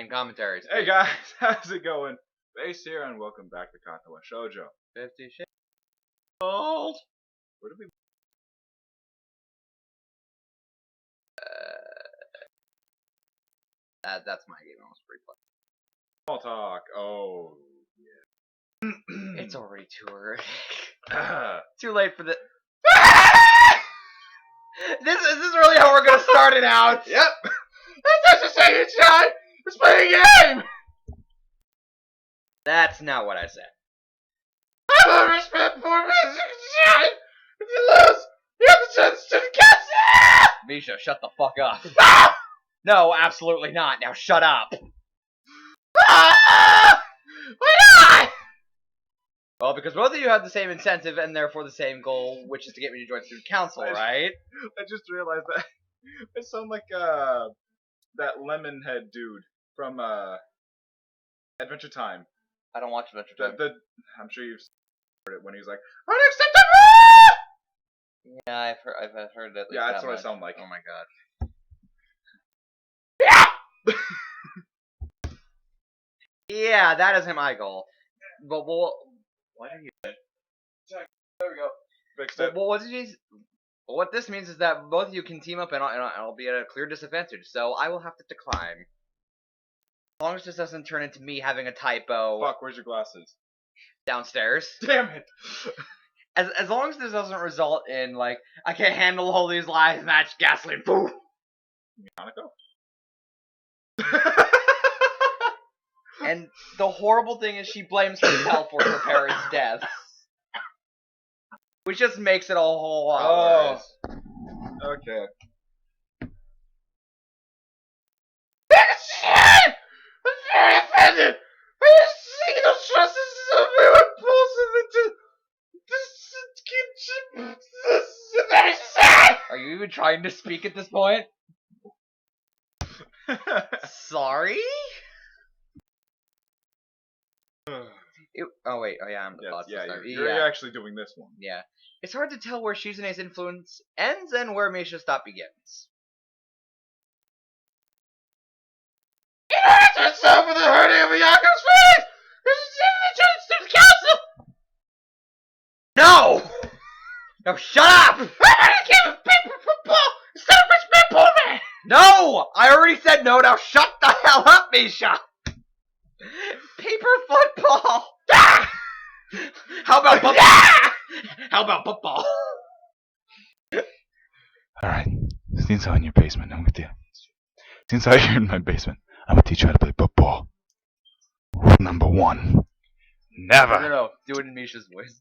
Main commentaries. Hey guys, how's it going? Base here, and welcome back to Katawa Shoujo. 50 Shades Old. Where did we? That's my game. Almost free play. Small talk. Oh, yeah. It's already too early. Too late for the. This is really how we're gonna start it out. Yep. That's just saying, John. Let's play a game. That's not what I said. I have respect for Misha. If you lose, you have the chance to the castle. Misha, shut the fuck up. Ah! No, absolutely not. Now shut up. Ah! Why not? Well, because both of you have the same incentive and therefore the same goal, which is to get me to join student council, right? I just realized that I sound like that lemon head dude from Adventure Time. I don't watch Adventure Time. I'm sure you've heard it when he's like, unacceptable! Yeah, I've heard that. Yeah, that's what I sound like. Oh my god. Yeah! Yeah, that isn't my goal. But well, what are you? There we go. Fixed it. Well, what this means is that both of you can team up and I'll be at a clear disadvantage. So I will have to decline. As long as this doesn't turn into me having a typo. Fuck, where's your glasses? Downstairs. Damn it! As long as this doesn't result in like I can't handle all these lives match gasoline. Boom. Monaco? And the horrible thing is she blames herself for her parents' death. Which just makes it a whole lot worse. Okay. I'm very offended! I just see no trust in everyone pulls into this is very sad! Are you even trying to speak at this point? Sorry? Oh wait, oh yeah, I'm the boss this time. You're actually doing this one. Yeah. It's hard to tell where Shizune's influence ends and where Misha's stop begins. In order to suffer the hurting of Yaku's feelings, there's a student council! No! No, shut up! I'm gonna give a paper football instead of Richmond Pullman! No! I already said no, now shut the hell up, Misha! Paper football! Ah! How about football? Ah! How about football? Alright, since I'm in your basement, I'm with you. Since I'm here in my basement, I'm gonna teach you how to play football. Rule number 1. Never! No, do it in Misha's voice.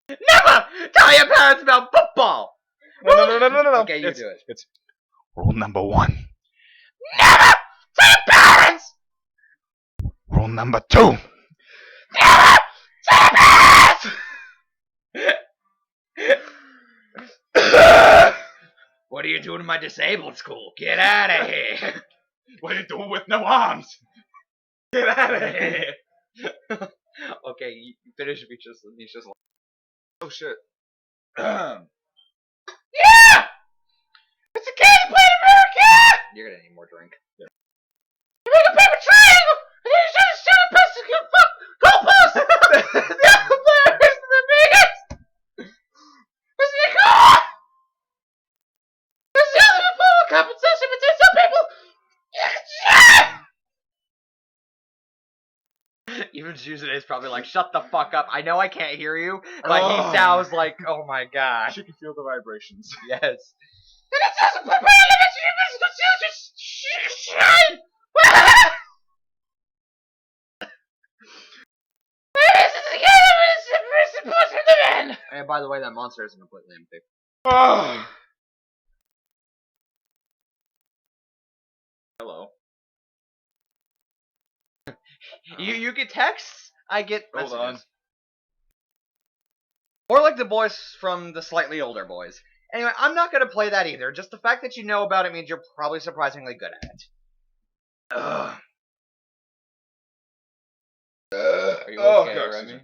Never tell your parents about football! No. Okay, you do it. It's rule number 1. Never tell your parents! Rule number 2. Never tell your parents! What are you doing in my disabled school? Get out of here! What are you doing with no arms? Get out of here! Okay, you finish Misha's line. Oh shit. Yeah! It's a game to play in America! You're gonna need more drink. You make a paper triangle! And then you just shoot a pass to your fuck goalpost! The other player is the biggest! What's the goal? There's the other full compensation between some people! Even Shizune is probably like, shut the fuck up. I know I can't hear you, but he sounds like, oh my god. She can feel the vibrations. Yes. And it doesn't put my limits to your physical skills, just shine! And by the way, that monster isn't completely empty. Oh. Hello. You get texts, I get Hold messages. on. More like the boys from the slightly older boys. Anyway, I'm not gonna play that either. Just the fact that you know about it means you're probably surprisingly good at it. Ugh. Are you okay, God, Remy?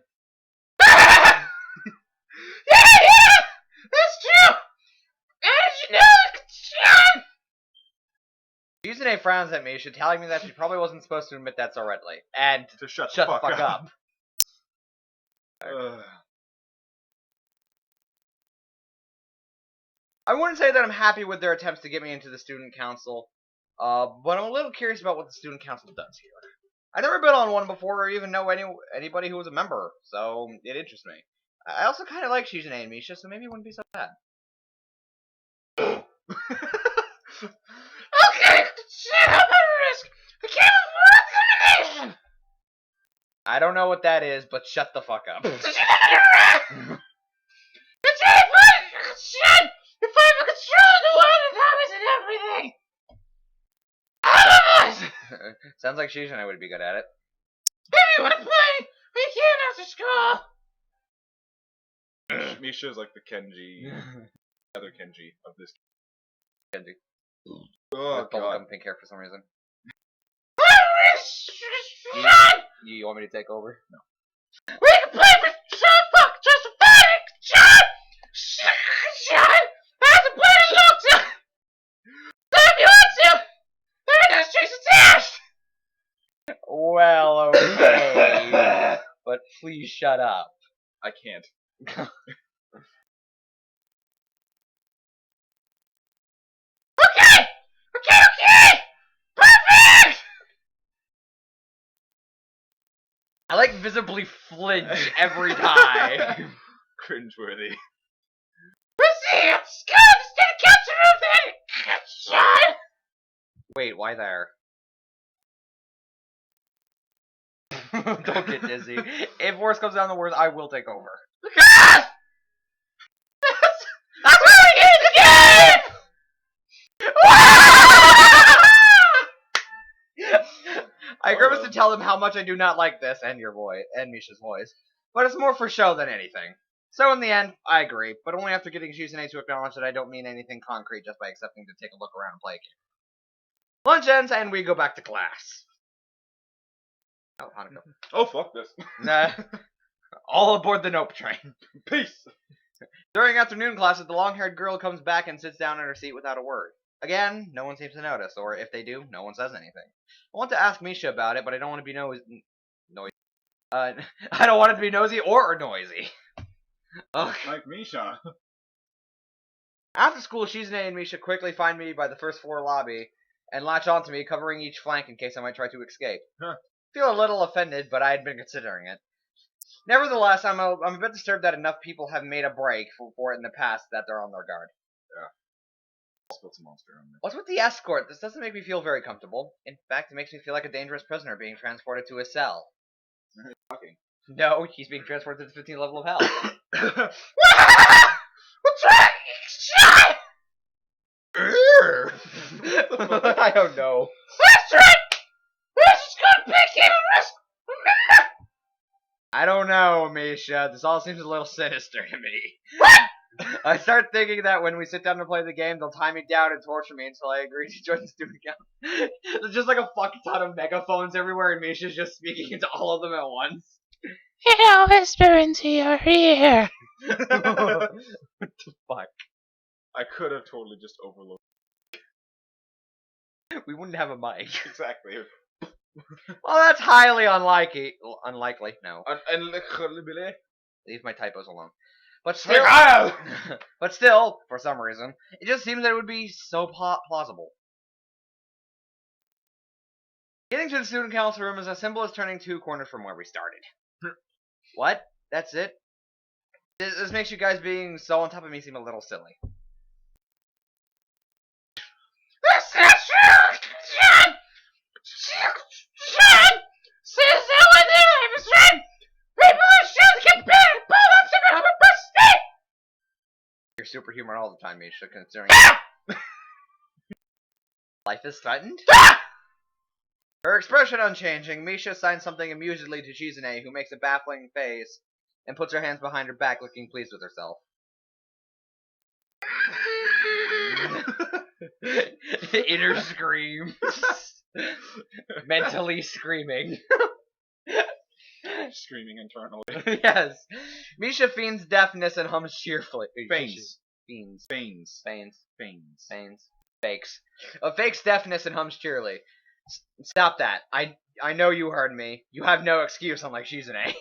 Yeah! That's true! And you know, Shizune frowns at Misha, telling me that she probably wasn't supposed to admit that so readily. And To shut the the fuck up. I wouldn't say that I'm happy with their attempts to get me into the student council, but I'm a little curious about what the student council does here. I've never been on one before or even know anybody who was a member, so it interests me. I also kind of like Shizune and Misha, so maybe it wouldn't be so bad. Okay, shut up at risk. I can't afford intimidation. I don't know what that is, but shut the fuck up. It's really fun. Shit! If I'm controlling the world and habits and everything. Sounds like Shizune would be good at it. If you want to play, we can after school. Misha's like the Kenji, other Kenji of this. Kenji. Oh Bubblegum pink hair for some reason. You want me to take over? No. We can play for fuck just a fight. Shut. I have to play a long time. If you want to, then just chase its ass. Well, okay. But please shut up. I can't. Okay! Perfect! I like visibly flinch every time. Cringeworthy. We'll see! Let's go! Instead of capture then! Shot! Wait, why there? Don't get dizzy. If worse comes down to worse, I will take over. Ah! That's what we get the game! I grimace to tell them how much I do not like this and your voice and Misha's voice, but it's more for show than anything. So in the end, I agree, but only after getting Shizune to acknowledge that I don't mean anything concrete just by accepting to take a look around and play a game. Lunch ends and we go back to class. Oh, Hanako. Oh, fuck this. Nah. All aboard the Nope train. Peace. During afternoon classes, the long-haired girl comes back and sits down in her seat without a word. Again, no one seems to notice, or if they do, no one says anything. I want to ask Misha about it, but I don't want to be noisy. I don't want it to be nosy or noisy. Ugh. Like Misha. After school, Shizune and Misha quickly find me by the first floor lobby and latch onto me, covering each flank in case I might try to escape. Huh. Feel a little offended, but I had been considering it. Nevertheless, I'm a bit disturbed that enough people have made a break for it in the past that they're on their guard. Yeah. What's a monster on there? What's with the escort? This doesn't make me feel very comfortable. In fact, it makes me feel like a dangerous prisoner being transported to a cell. Fucking. No, he's being transported to the 15th level of hell. What's wrong? Shut! I don't know. That's right! This is gonna pick him a risk! Remember? I don't know, Misha. This all seems a little sinister to me. What? I start thinking that when we sit down to play the game, they'll tie me down and torture me until I agree to join the student council. There's just like a fuck ton of megaphones everywhere, and Misha's just speaking into all of them at once. He'll whisper into your ear. What the fuck? I could have totally just overlooked. We wouldn't have a mic. Exactly. Well, that's highly unlikely. Unlikely, no. Unlikely. Leave my typos alone. But still, for some reason, it just seems that it would be so plausible. Getting to the student council room is as simple as turning 2 corners from where we started. What? That's it? This makes you guys being so on top of me seem a little silly. That's not true! John! Says that one there, I was right! People are sure to get better! Pull up to the state! You're superhuman all the time, Misha, considering life is threatened? Her expression unchanging, Misha signs something amusedly to Shizune, who makes a baffling face and puts her hands behind her back, looking pleased with herself. Inner scream. Mentally screaming. Screaming internally. Yes. Misha feigns deafness and hums cheerfully. Feigns. Feigns. Feigns. Feigns. Feigns. Feigns. Fakes. Fakes deafness and hums cheerily. Stop that. I know you heard me. You have no excuse, unlike Shizune.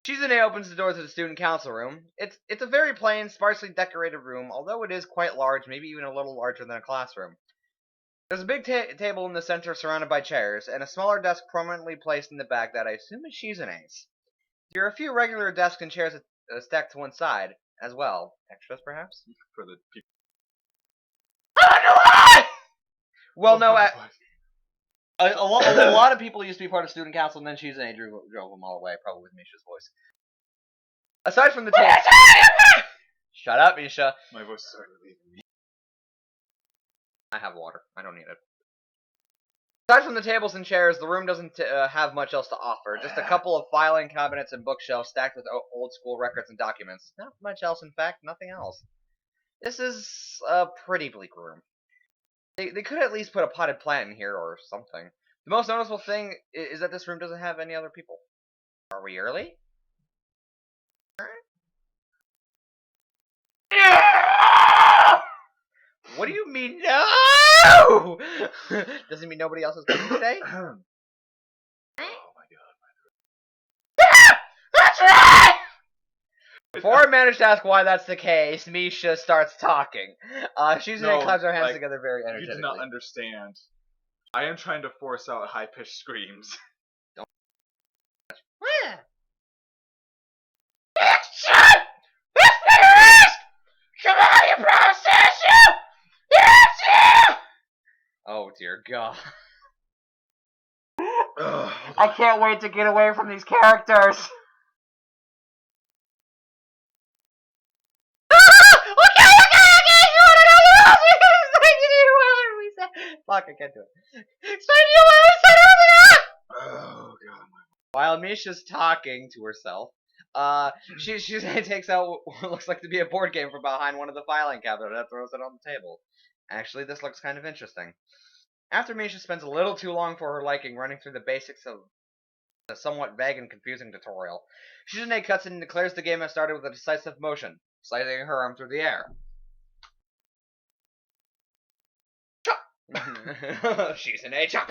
Shizune opens the door to the student council room. It's a very plain, sparsely decorated room, although it is quite large, maybe even a little larger than a classroom. There's a big table in the center surrounded by chairs, and a smaller desk prominently placed in the back that I assume is Shizune's. There are a few regular desks and chairs stacked to one side, as well. Extras, perhaps? For the people. Well, no, a lot of people used to be part of student council, and then Shizune drove them all away, probably with Misha's voice. Aside from the table... Shut up, Misha. My voice started leaving me. I have water. I don't need it. Aside from the tables and chairs, the room doesn't have much else to offer. Just a couple of filing cabinets and bookshelves stacked with old school records and documents. Not much else, in fact, nothing else. This is a pretty bleak room. They could at least put a potted plant in here or something. The most noticeable thing is that this room doesn't have any other people. Are we early? What do you mean, no? Doesn't mean nobody else is coming today? Oh my That's right! Before I manage to ask why that's the case, Misha starts talking. Shizune claps her hands together very energetically. You do not understand. I am trying to force out high-pitched screams. Action! Let's take a risk! Come on, you process you! Yes, you! Oh dear God. Ugh. I can't wait to get away from these characters. Okay! You wanna know the rules? Fuck, I can't do it. Explain to you what we said earlier! Oh God. While Misha's talking to herself, she takes out what looks like to be a board game from behind one of the filing cabinets and throws it on the table. Actually, this looks kind of interesting. After Misha spends a little too long for her liking running through the basics of a somewhat vague and confusing tutorial, Shizune cuts in and declares the game has started with a decisive motion, sliding her arm through the air. Shizune chop!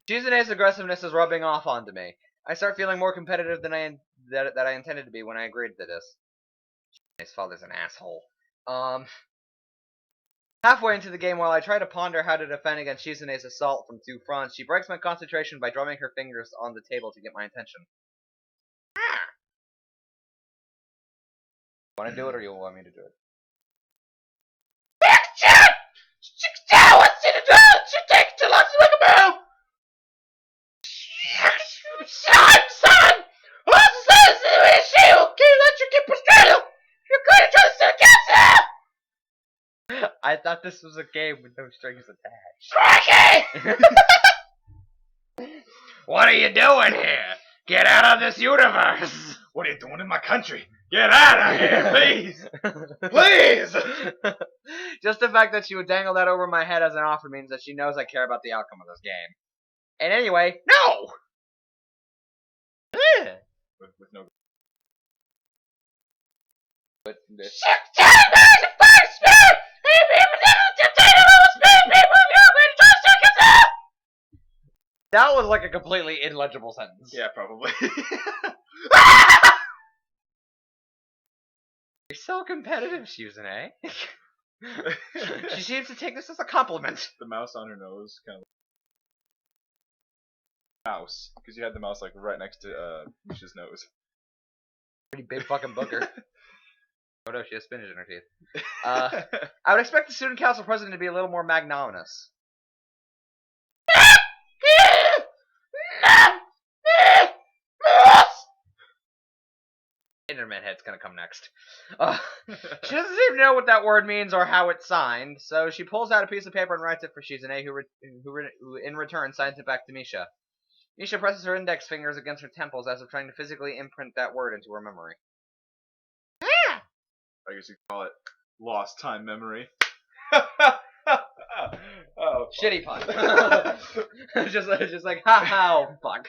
Shizune's aggressiveness is rubbing off onto me. I start feeling more competitive than that I intended to be when I agreed to this. Shizune's father's an asshole. Halfway into the game, while I try to ponder how to defend against Shizune's assault from two fronts, she breaks my concentration by drumming her fingers on the table to get my attention. Want to do it, or you want me to do it? Action! What's in the door? She takes too long to make a move! Son! What's the issue? Can you let your kid frustrated? You're going to try to sit against him! I thought this was a game with no strings attached. Cracky! What are you doing here? Get out of this universe! What are you doing in my country? Get out of here, please! Please! Just the fact that she would dangle that over my head as an offer means that she knows I care about the outcome of this game. And anyway, no! With no. But this. That was like a completely illegible sentence. Yeah, probably. You're so competitive, Shizune. She seems to take this as a compliment. The mouse on her nose, kind of. Mouse, because you had the mouse like right next to Misha's nose. Pretty big fucking booger. Oh no, she has spinach in her teeth. I would expect the student council president to be a little more magnanimous. Internet head's gonna come next. She doesn't even know what that word means or how it's signed, so she pulls out a piece of paper and writes it for Shizune, who in return signs it back to Misha. Misha presses her index fingers against her temples as if trying to physically imprint that word into her memory. I guess you could call it lost time memory. Oh, Shitty pun. just like, ha ha, oh, fuck.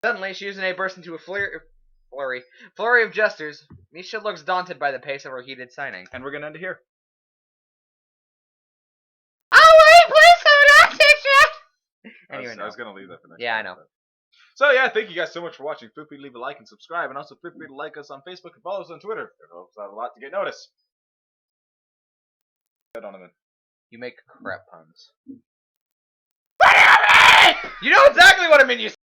Suddenly, Shizune bursts into a flurry of gestures. Misha looks daunted by the pace of her heated signing. And we're gonna end it here. even know. I was gonna leave that for next. Yeah, I know. So yeah, thank you guys so much for watching. Feel free to leave a like and subscribe, and also feel free to like us on Facebook and follow us on Twitter. It helps out a lot to get noticed. Donovan. You make crap puns. What do you mean? You know exactly what I mean. You